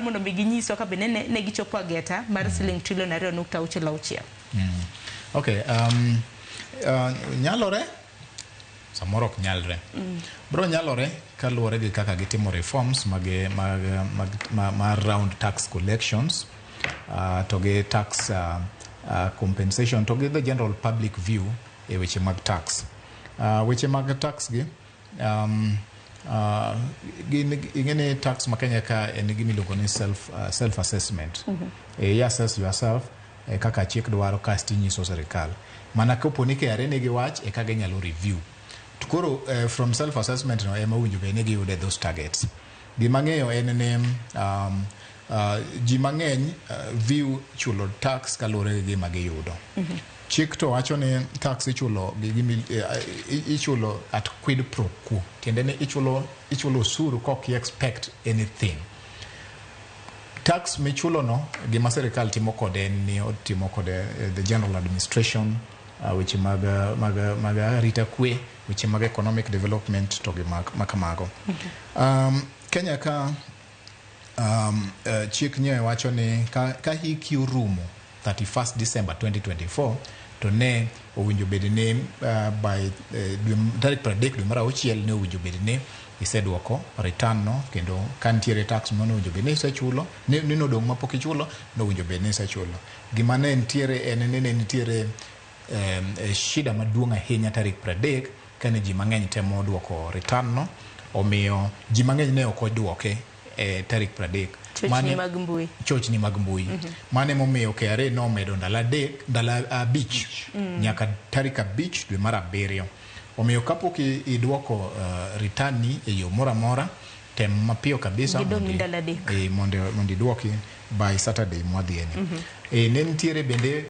mar mondo ginyiswa ka bende ne gichopo ageta mar siling trilion 2.66. Okay, nyalore samoro ok nyalre. Bro nyalore kaluwore gi kaka gitimo reforms mag round tax collections, to ge tax compensation, to ge the general public view e weche mag tax. Weche mag tax gi ingene tax ma Kenya ka en gimiluongo ni self assessment. You assess yourself kaka chik dwaro kasti nyiso serikal. Mana kopo ni KRA ne giwach e kage nyalo review. Tukoro from self assessment no ema winjo be ne giyude those targets. Gimang'eyo en ne ji mang'eny view chulo tax kaluwore gi gima giyudo. Chik to wacho ni tax ichulo at quid pro quo. Tiende ni ichulo osuru kok expect anything. Tax michulo no gima serikal timo kode ni otimo kode the general administration, which mag arita kwe, which mag economic development to gi makamago. Kenya ka chik nye wacho ni ka hiki urumo 31st December 2024 to ne owinjo bedne by tarik 30 dwe mar auchiel ne owinjo bedne isedwoko return no, kendo kantiere tax mono owinjo bedne isechulo nino dong mapok ichulo no owinjo bedne isechulo. Gima ne ntiere nitiere shida maduong' ahinya tarik 30 kane ji mang'eny temo dwoko return no, omiyo ji mang'eny ne ok odwoke tarik 30. Chochni mag mbui. Mane momiyo KRA no medo ndala 5 nyaka tarik 5 dwe mar 7. Omiyo kapok idwoko return ni e yo mora mora, tem mapiyo kabisa mondo idwoki by Saturday mwadhieni. Ne nitiere bende